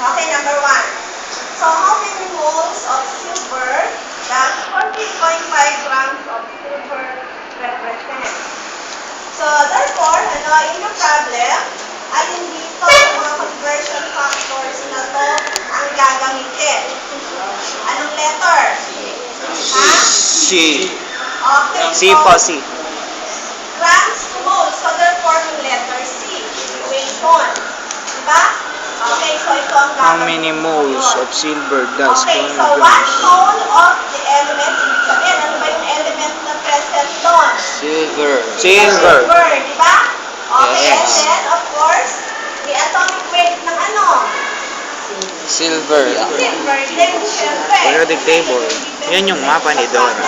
Okay, number 1. So, how many moles of silver does 14.5 grams of silver represent? So, therefore, in your problem, alin dito yung mga conversion factors na to ang gagamitin? Anong letter? Ha? C. Okay, C po, C. grams to moles. So, therefore, yung letter C. Equation. Diba? Okay, so ito ang How gagamitin many mo moles ngayon. of silver does Okay, 1 so 1 grams? mole of the element, ibig sabihin, ano ba yung element na present doon? Silver. Silver, di ba? Okay, Yes. and then, of course, the atomic weight ng ano? Silver. Silver, din, syempre. Periodic table. Yan yung mapa ni Dora.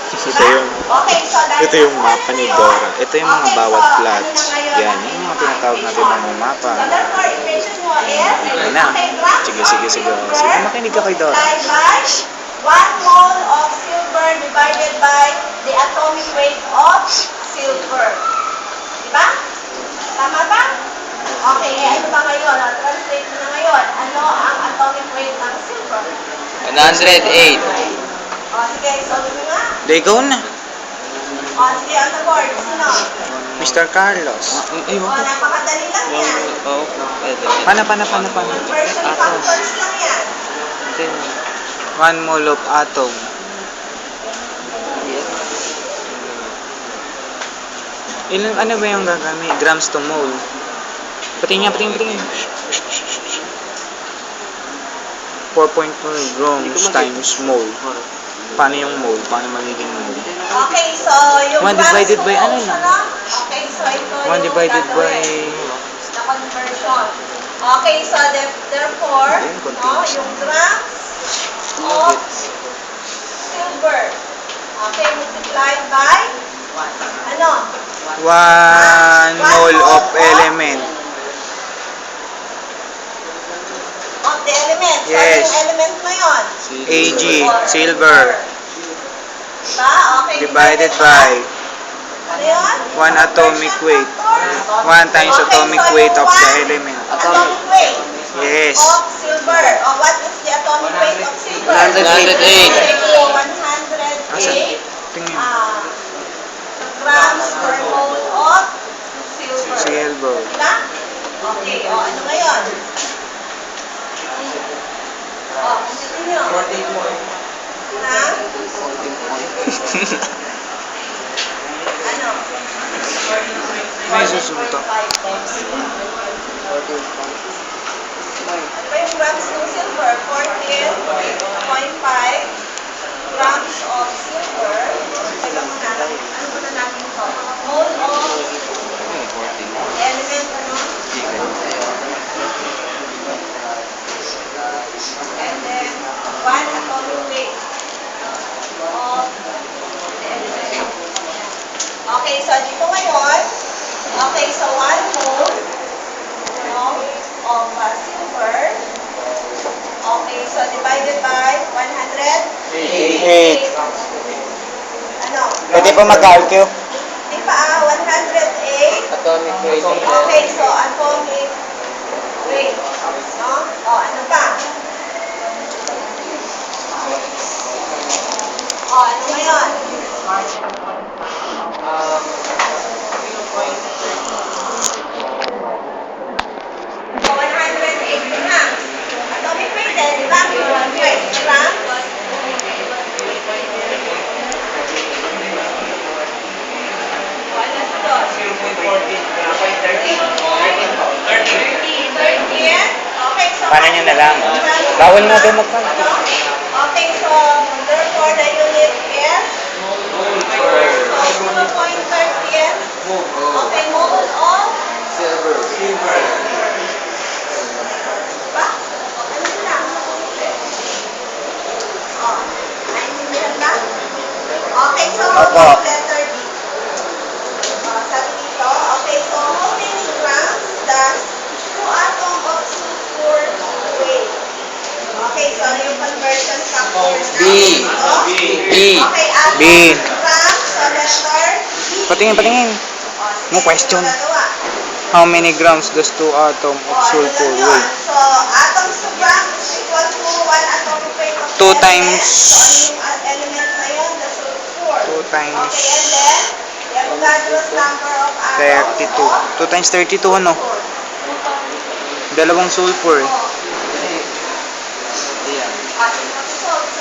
Ito yung, Okay, so dahil ito yung mapa ni Dora. Ito yung mga bawat plots. Yan, yung mga tinatawag natin mga mapa. So therefore, equation mo is, Yan na. okay, grams Sige, of sige, sige. silver Sige, makinig ka kay Dora. multiplied by 1 mole of silver divided by the atomic weight of silver. Diba? Tama ba? Okay, ano ba ngayon? Translate mo na ngayon. Ano ang atomic weight ng silver? 108. O, sige, solve mo nga. Ikaw na. O, sige, on the board. Sino? Mr. Carlos. O, napakadali lang yan. Pana. Conversion factors lang yan. 1 mole of atom. Ilan, ano ba yung gagamit? Grams to mole. Patingin. 4.1 grams times mole. Paano yung mole? Paano magiging mole? Okay, so yung 1 divided by ano lang? lang? Okay, so ito 1 divided by... the conversion. Okay, so therefore, yung grams of silver. Okay, multiplied by ano? 1 mole of element. Of the element. So, Yes. yung element na yun? Ag, silver. Diba? Okay, Divided by ano yun? 1 atomic weight. 1 times atomic weight of the element. Atomic weight Yes. of silver. What is the atomic weight of silver? 108. Okay, so 108 Tingin. grams per mole of silver. Silver. Diba? Okay, ano ngayon? Continue. Na? Ano? May susunod to. Ano ba yung grams ng silver? 14.5 grams of silver. Teka muna, ano muna natin ito? Mole of element, ano? And then, 1 atomic weight of the element. Okay, so dito ngayon, okay, so 1 mole of silver. Okay, so divided by 108. 8. Ano? Pwede pa mag-calculate. Di pa 108. Atomic weight. Okay, so atomic weight. No? O, ano pa? O, ano ngayon? So, 108 grams. Atomic weight eh, di ba? 100 grams. O, ano sunod? 13. Okay, so Paano nyo nalaman? Bawal nga daw mag-calculate. Okay, so therefore the unit is so 0.13. Okay, mole of Silver. ba? Ano sila? Oh, naintindihan ba? Okay, so Opo. letter B. Sabi dito, okay, so how many grams does 2 atoms of sulfur weigh? Okay, so ano yung conversion factors B. natin? Okay, B. grams, so letter B. Patingin. Mo question. How many grams does 2 atom of sulfur weigh? weigh? So, atoms of 2 times... So, ano yung element na yun? The sulfur. 2 times... Okay, and then, the Avogadro's number of atoms 32. 2 times 32, ano? Dalawang sulfur. So,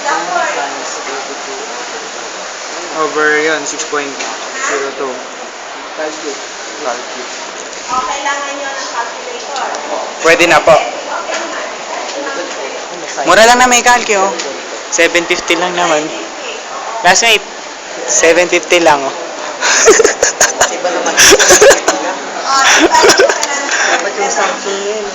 therefore, Over yun, 6.02. kailangan nyo ng calculator. Pwede na po. Okay naman. Mura lang na may calci, oh. 750 lang naman. Classmate, 750 lang, oh. Iba naman. Dapat yung Samsung yun.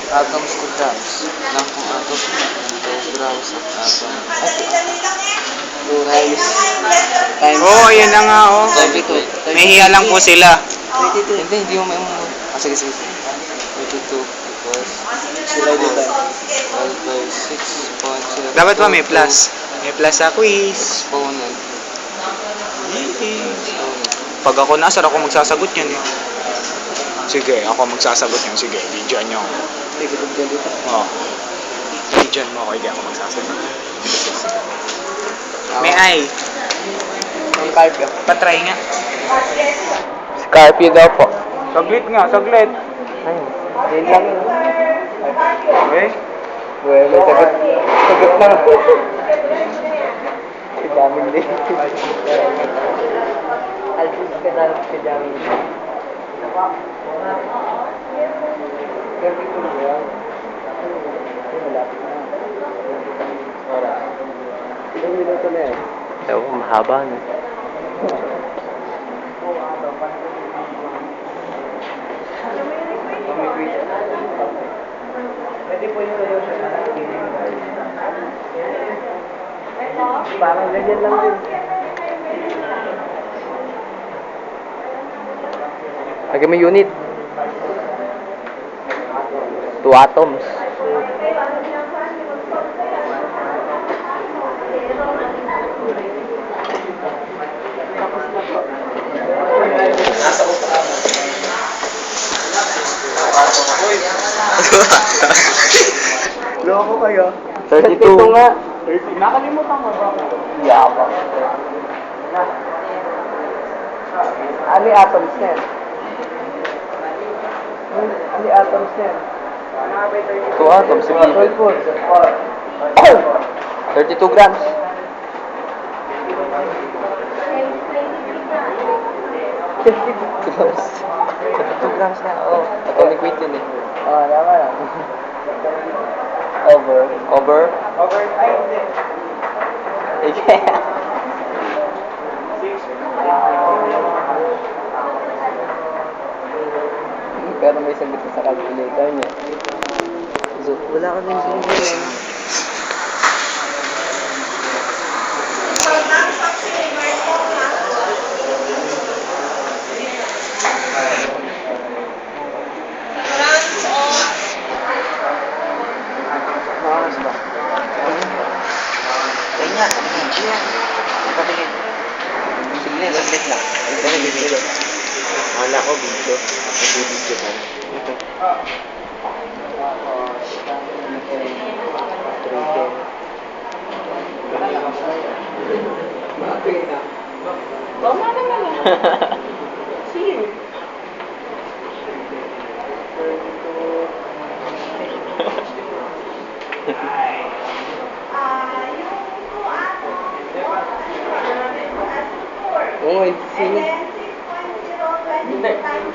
Atoms to grams. Lang kung atoms to grams of atom. Madali-dali lang eh. 2 times. Times. Oo, oh, yun na nga, oh. 32. Nahihiya lang po sila. 32. Hindi mo may mo. Sige, sige. 32 equals. Sila dito. 12 by 6.0. Dapat ba may plus? May plus sa quiz. Exponent. Pag ako nasar, ako magsasagot yan, eh. Sige, ako magsasagot yan. Sige, videoan nyo. Tigitog dyan dito. Oo. Videoan mo ako, hindi ako magsasagot. May ay. Scarpio. Patry nga. Scarpio daw po. Saglit nga, saglit. Ayun. Yun lang yun. Okay? Well, sagot. Sagot na. Si Daming din. Alvin ka na si Daming. Ilang minuto na yan? Ewan ko, mahaba na. Pwede po yung parang ganyan lang din. Lagyan mo unit. 2 atoms. Loko kayo. 32 nga. 30. Nakalimutan mo ba? Yaba. Ano yung atoms na yan? Ano yung atoms na yan? 2 atoms. 32 grams. 52 grams. 52 grams na, oo. Atomic weight yun eh. Oo, tama lang. Over. Ay, hindi. Okay. Pero may sagot ka sa calculator niya. So, wala ka rin zoom yun. So, grams of silver po na. Grams of Makakas ba? Ayun nga, video yan. Patingin. Saglit lang. Video. Wala ko video. Nag-video pa. Ito. yung 2 atoms po, Oo, and sino? then 6.022 times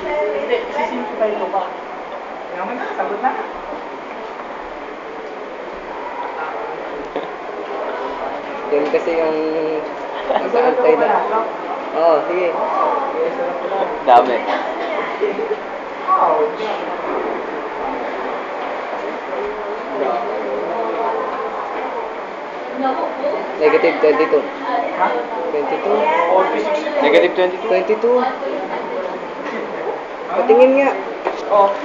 7 ito pa. Naman na, sagot na. Yan kasi yung nasa-antay na. Oo, sige. Dami. Negative 22. Ha? 22. 46. Negative 22. 22. Patingin nga. Oh. 1.7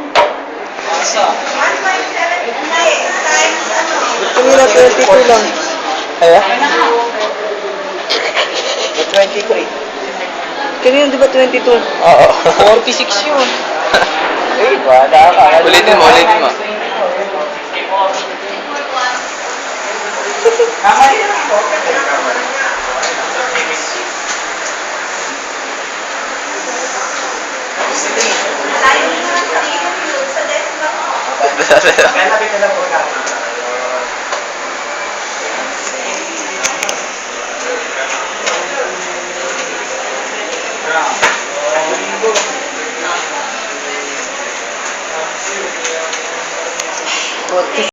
times ano? Gusto nila 22 lang. Kaya? 23. Kanina di ba 22? Oo. 46 yun. Eh, wala ka. Ulitin mo, ulitin mo. Kamali lang po. Malayo din naman sa iyo. Sa desk lang ako. Kaya lapit na lang po kami.